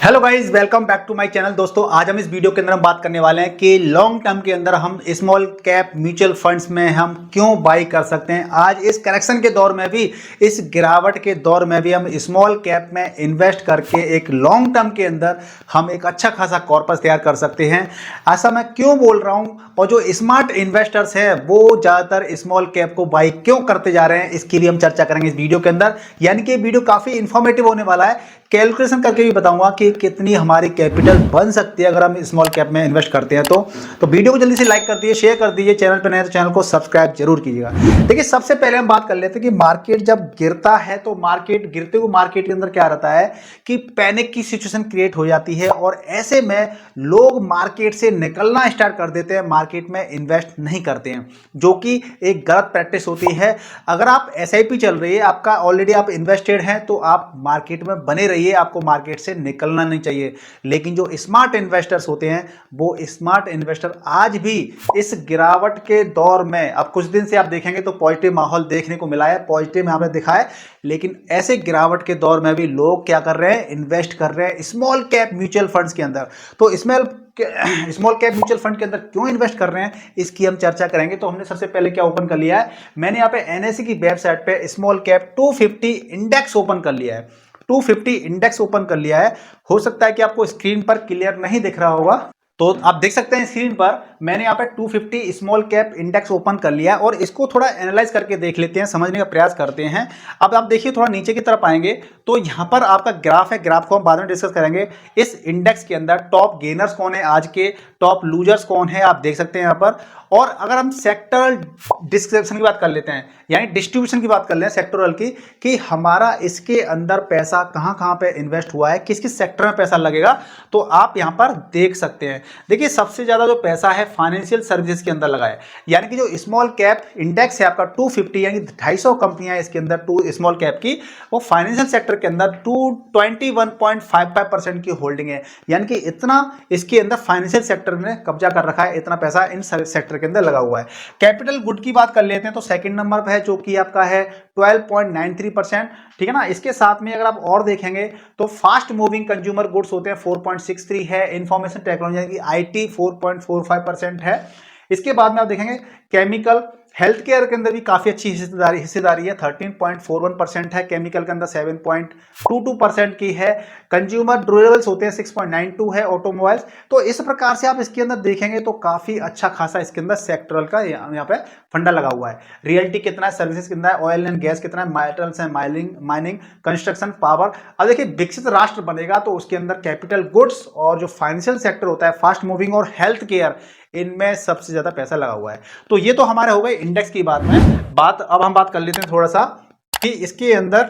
Hello guys, welcome back to my channel. दोस्तों, आज हम इस वीडियो के अंदर हम बात करने वाले हैं कि लॉन्ग टर्म के अंदर हम स्मॉल कैप म्यूचुअल फंड्स में हम क्यों बाई कर सकते हैं। आज इस करेक्शन के दौर में भी, इस गिरावट के दौर में भी हम स्मॉल कैप में इन्वेस्ट करके एक लॉन्ग टर्म के अंदर हम एक अच्छा खासा कॉर्पस तैयार कर सकते हैं। ऐसा मैं क्यों बोल रहा हूं, और जो स्मार्ट इन्वेस्टर्स हैं वो ज़्यादातर स्मॉल कैप को बाई क्यों करते जा रहे हैं, इसके लिए हम चर्चा करेंगे इस वीडियो के अंदर। यानी कि वीडियो काफ़ी इंफॉर्मेटिव होने वाला है। कैलकुलेशन करके भी बताऊंगा कि कितनी हमारी कैपिटल बन सकती है अगर हम स्मॉल कैप में इन्वेस्ट करते हैं। तो वीडियो को जल्दी से लाइक कर दीजिए, शेयर कर दीजिए, चैनल पर नए हैं तो चैनल को सब्सक्राइब जरूर कीजिएगा। देखिए, सबसे पहले हम बात कर लेते हैं कि मार्केट जब गिरता है तो मार्केट गिरते हुए मार्केट के अंदर क्या रहता है कि पैनिक की सिचुएशन क्रिएट हो जाती है, और ऐसे में लोग मार्केट से निकलना स्टार्ट कर देते हैं, मार्केट में इन्वेस्ट नहीं करते हैं, जो कि एक गलत प्रैक्टिस होती है। अगर आप एसआईपी चल रही है, आपका ऑलरेडी आप इन्वेस्टेड हैं, तो आप मार्केट में बने रहिए, आपको मार्केट से निकलना नहीं चाहिए। लेकिन जो स्मार्ट इन्वेस्टर्स होते हैं, वो स्मार्ट इन्वेस्टर आज भी इस गिरावट के दौर में, अब कुछ दिन से आप देखेंगे तो पॉजिटिव माहौल देखने को मिला है, पॉजिटिव यहां पे दिखा है, लेकिन ऐसे गिरावट के दौर में भी लोग क्या कर रहे हैं, इन्वेस्ट कर रहे हैं स्मॉल कैप म्यूचुअल फंड्स के अंदर। तो स्मॉल कैप म्यूचुअल फंड के अंदर क्यों इन्वेस्ट कर रहे हैं, इसकी हम चर्चा करेंगे। तो हमने सबसे पहले क्या ओपन कर लिया है, मैंने यहाँ पे एनएसई की वेबसाइट पे स्मॉल कैप 250 इंडेक्स ओपन कर लिया है। 250 इंडेक्स ओपन कर लिया है। हो सकता है कि आपको स्क्रीन पर क्लियर नहीं दिख रहा होगा, तो आप देख सकते हैं स्क्रीन पर मैंने यहाँ पे 250 स्मॉल कैप इंडेक्स ओपन कर लिया, और इसको थोड़ा एनालाइज करके देख लेते हैं, समझने का प्रयास करते हैं। अब आप देखिए, थोड़ा नीचे की तरफ आएंगे तो यहाँ पर आपका ग्राफ है, ग्राफ को हम बाद में डिस्कस करेंगे। इस इंडेक्स के अंदर टॉप गेनर्स कौन है आज के, टॉप लूजर्स कौन है, आप देख सकते हैं यहाँ पर। और अगर हम सेक्टर डिस्क्रिप्शन की बात कर लेते हैं, यानी डिस्ट्रीब्यूशन की बात कर लें सेक्टरल की, कि हमारा इसके अंदर पैसा कहाँ कहाँ पे इन्वेस्ट हुआ है, किस किस सेक्टर में पैसा लगेगा, तो आप यहाँ पर देख सकते हैं। देखिए, सबसे ज्यादा जो पैसा है फाइनेंशियल सर्विसेज के अंदर लगा है, यानी कि जो स्मॉल कैप इंडेक्स है आपका 250, यानी 250 कंपनियां इसके अंदर टू स्मॉल कैप की, वो फाइनेंशियल सेक्टर के अंदर 21.55% की होल्डिंग है। यानी कि इतना इसके अंदर फाइनेंशियल सेक्टर ने कब्जा कर रखा है, इतना पैसा इन सेक्टर के अंदर लगा हुआ है। कैपिटल गुड की बात कर लेते हैं तो सेकंड नंबर पर है, जो कि आपका है 12.93%। ठीक है ना। इसके साथ में अगर आप और देखेंगे तो फास्ट मूविंग कंज्यूमर गुड्स होते हैं 4.63 है, इंफॉर्मेशन टेक्नोलॉजी की आईटी 4.45% है। इसके बाद में आप देखेंगे केमिकल हेल्थ केयर के अंदर भी काफी अच्छी हिस्सेदारी है, 13.41% है, केमिकल के अंदर 7.22% की है, कंज्यूमर ड्यूरेबल्स होते हैं 6.92 है, ऑटोमोबाइल्स। तो इस प्रकार से आप इसके अंदर देखेंगे तो काफी अच्छा खासा इसके अंदर सेक्टरल का यहाँ पे फंडा लगा हुआ है। रियल्टी कितना है, सर्विसेज कितना है, ऑयल एंड गैस कितना है, metals and mining, construction, power. अब देखिए, विकसित राष्ट्र बनेगा तो उसके अंदर कैपिटल गुड्स और जो फाइनेंशियल सेक्टर होता है, फास्ट मूविंग और हेल्थ केयर, इनमें सबसे ज्यादा पैसा लगा हुआ है। तो ये तो हमारे हो गए इंडेक्स की बात में बात। अब हम बात कर लेते हैं थोड़ा सा कि इसके अंदर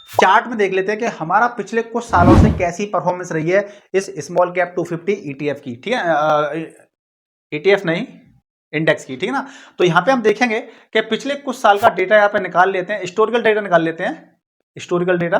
चार्ट में देख लेते हैं कि हमारा पिछले कुछ सालों से कैसी परफॉर्मेंस रही है इस स्मॉल कैप 250 ईटीएफ की। ठीक है, ईटीएफ नहीं, इंडेक्स की। ठीक है ना। तो यहां पे हम देखेंगे कि पिछले कुछ साल का डेटा यहां पे निकाल लेते हैं, हिस्टोरिकल डेटा निकाल लेते हैं, हिस्टोरिकल डेटा।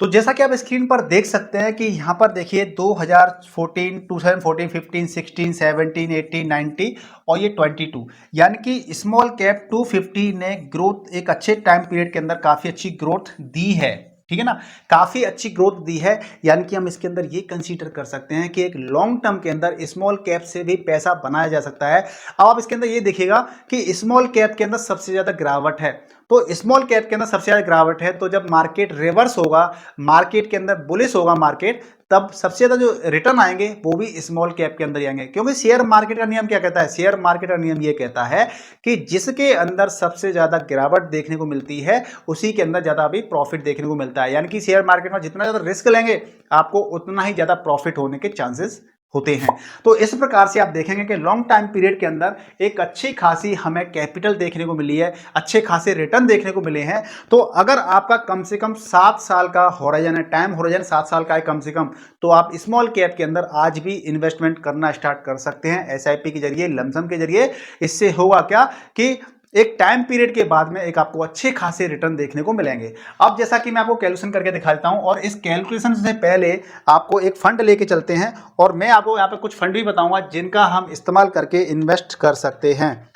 तो जैसा कि आप स्क्रीन पर देख सकते हैं कि यहां पर देखिए 2014, 2014, 15, 16, 17, 18, 19 और ये 22, यानी कि स्मॉल कैप 250 ने ग्रोथ एक अच्छे टाइम पीरियड के अंदर काफी अच्छी ग्रोथ दी है। ठीक है ना, काफी अच्छी ग्रोथ दी है। यानी कि हम इसके अंदर ये कंसीडर कर सकते हैं कि एक लॉन्ग टर्म के अंदर स्मॉल कैप से भी पैसा बनाया जा सकता है। अब आप इसके अंदर ये देखिएगा कि स्मॉल कैप के अंदर सबसे ज्यादा गिरावट है, तो स्मॉल कैप के अंदर सबसे ज्यादा गिरावट है। तो जब मार्केट रिवर्स होगा, मार्केट के अंदर बुलिश होगा मार्केट, तब सबसे ज्यादा जो रिटर्न आएंगे वो भी स्मॉल कैप के अंदर आएंगे। क्योंकि शेयर मार्केट का नियम क्या कहता है, शेयर मार्केट का नियम ये कहता है कि जिसके अंदर सबसे ज्यादा गिरावट देखने को मिलती है उसी के अंदर ज्यादा भी प्रॉफिट देखने को मिलता है। यानी कि शेयर मार्केट में जितना ज्यादा रिस्क लेंगे आपको उतना ही ज्यादा प्रॉफिट होने के चांसेस होते हैं। तो इस प्रकार से आप देखेंगे कि लॉन्ग टाइम पीरियड के अंदर एक अच्छी खासी हमें कैपिटल देखने को मिली है, अच्छे खासे रिटर्न देखने को मिले हैं। तो अगर आपका कम से कम 7 साल का होराइजन है, टाइम होराइजन 7 साल का है कम से कम, तो आप स्मॉल कैप के अंदर आज भी इन्वेस्टमेंट करना स्टार्ट कर सकते हैं एसआईपी के जरिए, लमसम के जरिए। इससे होगा क्या कि एक टाइम पीरियड के बाद में एक आपको अच्छे खासे रिटर्न देखने को मिलेंगे। अब जैसा कि मैं आपको कैलकुलेशन करके दिखा देता हूं, और इस कैलकुलेशन से पहले आपको एक फंड लेके चलते हैं, और मैं आपको यहां पे कुछ फंड भी बताऊंगा जिनका हम इस्तेमाल करके इन्वेस्ट कर सकते हैं।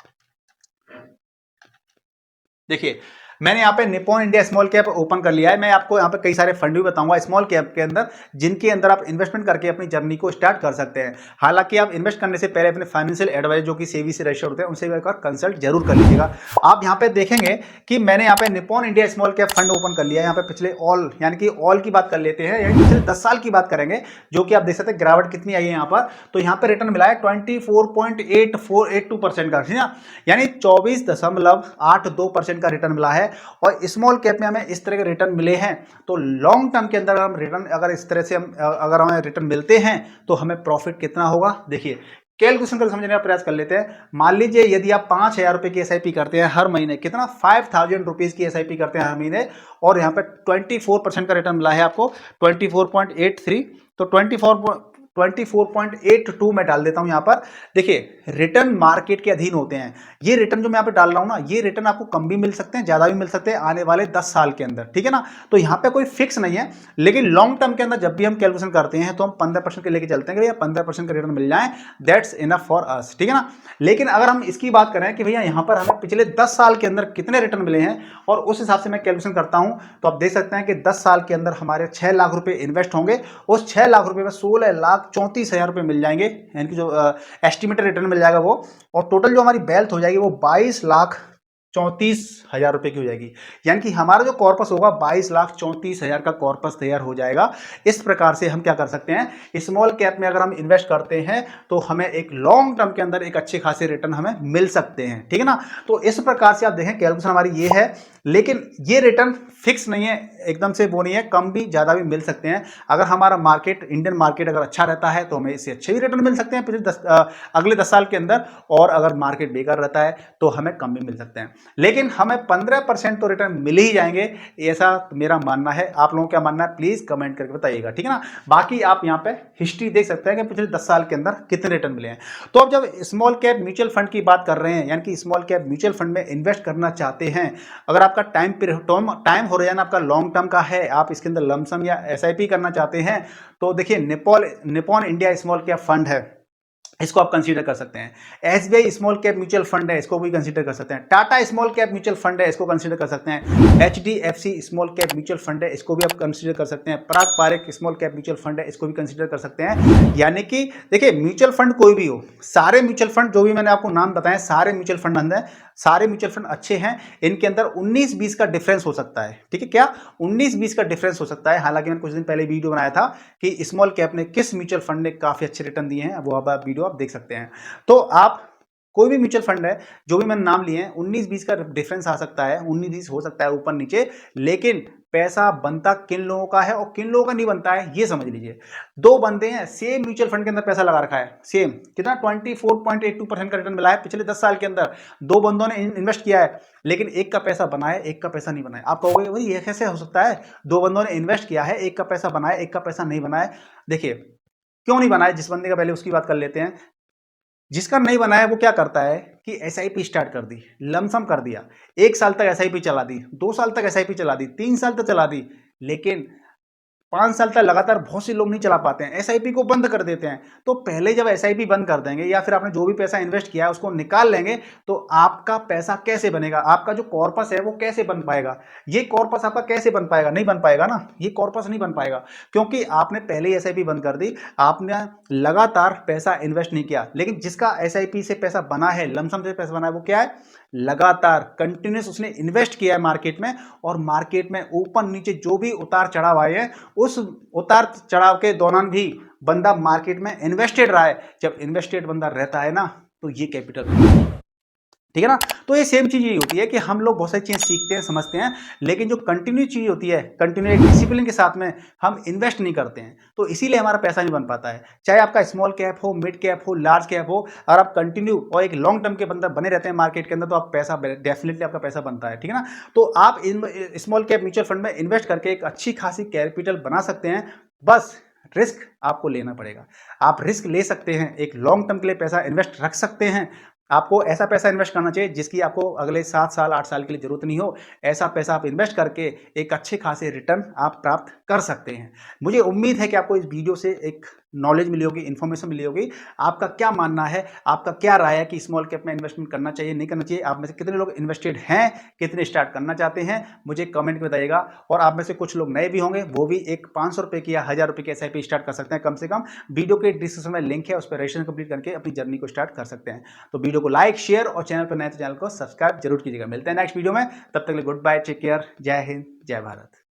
देखिए, मैंने यहाँ पे Nippon India small cap open कर लिया है। मैं आपको यहाँ पे कई सारे फंड भी बताऊंगा स्मॉल कैप के अंदर, जिनके अंदर आप इन्वेस्टमेंट करके अपनी जर्नी को स्टार्ट कर सकते हैं। हालांकि आप इन्वेस्ट करने से पहले अपने फाइनेंशियल एडवाइजर जो कि सेबी से रजिस्टर्ड होते हैं उनसे एक बार कंसल्ट जरूर कर लीजिएगा। आप यहाँ पे देखेंगे कि मैंने यहाँ पे Nippon India small cap fund open कर लिया है। यहाँ पे पिछले ऑल यानी कि ऑल की बात कर लेते हैं, यानी पिछले 10 साल की बात करेंगे, जो कि आप देख सकते हैं गिरावट कितनी आई है यहाँ पर। तो यहाँ पे रिटर्न मिला है 24.8482% का, यानी 24.82% का रिटर्न मिला है। और स्मॉल कैप में हमें इस तरह के रिटर्न मिले हैं। तो लॉन्ग टर्म के अंदर हम रिटर्न अगर इस तरह से अगर हमें रिटर्न मिलते हैं तो हमें प्रॉफिट कितना होगा, देखिए कैलकुलेशन कर समझने का प्रयास कर लेते हैं। मान लीजिए यदि आप 5,000 रुपए की एसआईपी करते हैं हर महीने, कितना 5,000 रुपीज की एसआईपी करते हैं हर महीने, और यहाँ पे 24% का रिटर्न मिला है आपको 24.83। तो 24.82 में डाल देता हूं यहां पर। देखिए रिटर्न मार्केट के अधीन होते हैं। ये रिटर्न जो मैं यहां पे डाल रहा हूं ना, ये रिटर्न आपको कम भी मिल सकते हैं, ज्यादा भी मिल सकते हैं आने वाले 10 साल के अंदर, ठीक है ना। तो यहां पे कोई फिक्स नहीं है, लेकिन लॉन्ग टर्म के अंदर जब भी हम कैलकुलेशन करते हैं तो हम 15% के लेके चलते हैं कि भैया 15% का रिटर्न मिल जाए, दैट्स इनफ फॉर अस, ठीक है ना। लेकिन अगर हम इसकी बात करें कि भैया यहां पर हमें पिछले 10 साल के अंदर कितने रिटर्न मिले हैं और उस हिसाब से मैं कैलकुलेशन करता हूं, तो आप देख सकते हैं कि 10 साल के अंदर हमारे 6 लाख रुपए इन्वेस्ट होंगे। उस 6 लाख रुपए में 16,34,000 रुपए मिल जाएंगे, यानी कि जो एस्टिमेटेड रिटर्न मिल जाएगा वो। और टोटल जो हमारी वेल्थ हो जाएगी वो 22,34,000 रुपए की हो जाएगी। यानी कि हमारा जो कॉर्पस होगा 22,34,000 का कॉर्पस तैयार हो जाएगा। इस प्रकार से हम क्या कर सकते हैं, स्मॉल कैप में अगर हम इन्वेस्ट करते हैं तो हमें एक लॉन्ग टर्म के अंदर एक अच्छे खासे रिटर्न हमें मिल सकते हैं, ठीक है ना। तो इस प्रकार से आप देखें कैलकुलेशन हमारी ये है, लेकिन ये रिटर्न फिक्स नहीं है, एकदम से वो नहीं है, कम भी ज्यादा भी मिल सकते हैं। अगर हमारा मार्केट, इंडियन मार्केट अगर अच्छा रहता है तो हमें इससे अच्छे भी रिटर्न मिल सकते हैं अगले 10 साल के अंदर, और अगर मार्केट बेकार रहता है तो हमें कम भी मिल सकते हैं। लेकिन हमें 15% तो रिटर्न मिल ही जाएंगे, ऐसा मेरा मानना है। आप लोगों को क्या मानना है प्लीज कमेंट करके बताइएगा, ठीक है ना। बाकी आप यहाँ पे हिस्ट्री देख सकते हैं कि पिछले 10 साल के अंदर कितने रिटर्न मिले हैं। तो अब जब स्मॉल कैप म्यूचुअल फंड की बात कर रहे हैं, यानी कि स्मॉल कैप म्यूचुअल फंड में इन्वेस्ट करना चाहते हैं, अगर आपका टाइम होराइजन आपका लॉन्ग टर्म का है, आप इसके अंदर लमसम या एसआईपी करना चाहते हैं, तो देखिए Nippon India small cap fund है, इसको आप कंसीडर कर सकते हैं। SBI small cap mutual fund है, इसको भी कंसीडर कर सकते हैं। Tata small cap mutual fund है, इसको कंसीडर कर सकते हैं। HDFC small cap mutual fund है, इसको भी आप कंसीडर कर सकते हैं। Parag Parikh small cap mutual fund है, इसको भी कंसीडर कर सकते हैं। यानी कि देखिए म्यूचुअल फंड कोई भी हो, सारे म्यूचुअल फंड जो भी मैंने आपको नाम बताए सारे म्यूचुअल फंड अंदर, सारे म्यूचुअल फंड अच्छे हैं। इनके अंदर 19-20 का डिफरेंस हो सकता है, ठीक है, क्या 19-20 का डिफरेंस हो सकता है। हालांकि मैंने कुछ दिन पहले वीडियो बनाया था कि स्मॉल कैप ने किस म्यूचुअल फंड ने काफी अच्छे रिटर्न दिए हैं, वो आप वीडियो आप देख सकते हैं। तो आप कोई भी म्यूचुअल फंड है जो भी मैंने नाम लिए हैं, 19-20 का डिफरेंस आ सकता है, 19-20 हो सकता है ऊपर नीचे, लेकिन पैसा बनता किन लोगों का है और किन लोगों का नहीं बनता है ये समझ लीजिए। दो बंदे हैं सेम म्यूचुअल फंड के अंदर पैसा लगा रखा है, सेम कितना 24.82% का रिटर्न मिला है पिछले 10 साल के अंदर। दो बंदों ने इन्वेस्ट किया है, लेकिन एक का पैसा बना है, एक का पैसा नहीं बना है। आप कहोगे भाई ये कैसे हो सकता है, दो बंदों ने इन्वेस्ट किया है, एक का पैसा बना है, एक का पैसा नहीं बना है। देखिए क्यों नहीं बना है, जिस बंदे का पहले उसकी बात कर लेते हैं। जिसका नहीं बना है वो क्या करता है कि एसआईपी स्टार्ट कर दी, लमसम कर दिया, 1 साल तक एसआईपी चला दी, 2 साल तक एसआईपी चला दी, 3 साल तक चला दी, लेकिन 5 साल तक लगातार बहुत से लोग नहीं चला पाते हैं, एसआईपी को बंद कर देते हैं। तो पहले जब एसआईपी बंद कर देंगे या फिर आपने जो भी पैसा इन्वेस्ट किया है उसको निकाल लेंगे, तो आपका पैसा कैसे बनेगा, आपका जो कॉर्पस है वो कैसे बन पाएगा। ये कॉर्पस आपका कैसे बन पाएगा, नहीं बन पाएगा ना, ये कॉर्पस नहीं बन पाएगा, क्योंकि आपने पहले ही एसआईपी बंद कर दी, आपने लगातार पैसा इन्वेस्ट नहीं किया। लेकिन जिसका एसआईपी से पैसा बना है, लमसम से पैसा बना है, वो क्या है, लगातार कंटिन्यूस उसने इन्वेस्ट किया है मार्केट में, और मार्केट में ऊपर नीचे जो भी उतार चढ़ाव आए हैं उस उतार चढ़ाव के दौरान भी बंदा मार्केट में इन्वेस्टेड रहा है। जब इन्वेस्टेड बंदा रहता है ना तो ये कैपिटल, ठीक है ना। तो ये सेम चीज ये होती है कि हम लोग बहुत सारी चीजें सीखते हैं, समझते हैं, लेकिन जो कंटिन्यू चीज होती है, कंटिन्यू डिसिप्लिन के साथ में हम इन्वेस्ट नहीं करते हैं, तो इसीलिए हमारा पैसा नहीं बन पाता है। चाहे आपका स्मॉल कैप हो, मिड कैप हो, लार्ज कैप हो, अगर आप कंटिन्यू और एक लॉन्ग टर्म के बंदर बने रहते हैं मार्केट के अंदर, तो आप पैसा डेफिनेटली आपका पैसा बनता है, ठीक है ना। तो आप स्मॉल कैप म्यूचुअल फंड में इन्वेस्ट करके एक अच्छी खासी कैपिटल बना सकते हैं। बस रिस्क आपको लेना पड़ेगा, आप रिस्क ले सकते हैं, एक लॉन्ग टर्म के लिए पैसा इन्वेस्ट रख सकते हैं। आपको ऐसा पैसा इन्वेस्ट करना चाहिए जिसकी आपको अगले 7 साल 8 साल के लिए जरूरत नहीं हो। ऐसा पैसा आप इन्वेस्ट करके एक अच्छे खासे रिटर्न आप प्राप्त कर सकते हैं। मुझे उम्मीद है कि आपको इस वीडियो से एक नॉलेज मिली होगी, इन्फॉर्मेशन मिली होगी। आपका क्या मानना है, आपका क्या राय है कि स्मॉल कैप में इन्वेस्टमेंट करना चाहिए, नहीं करना चाहिए? आप में से कितने लोग इन्वेस्टेड हैं, कितने स्टार्ट करना चाहते हैं, मुझे कमेंट में बताइएगा। और आप में से कुछ लोग नए भी होंगे, वो भी एक 500 रुपए की या 1000 रुपए की SIP स्टार्ट कर सकते हैं कम से कम। वीडियो के डिस्क्रिप्शन में लिंक है, उस पर रजिस्ट्रेशन कंप्लीट करके अपनी जर्नी को स्टार्ट कर सकते हैं। तो वीडियो को लाइक, शेयर और चैनल पर नए तो चैनल को सब्सक्राइब जरूर कीजिएगा। मिलते हैं नेक्स्ट वीडियो में, तब तक के लिए गुड बाय, टेक केयर, जय हिंद, जय भारत।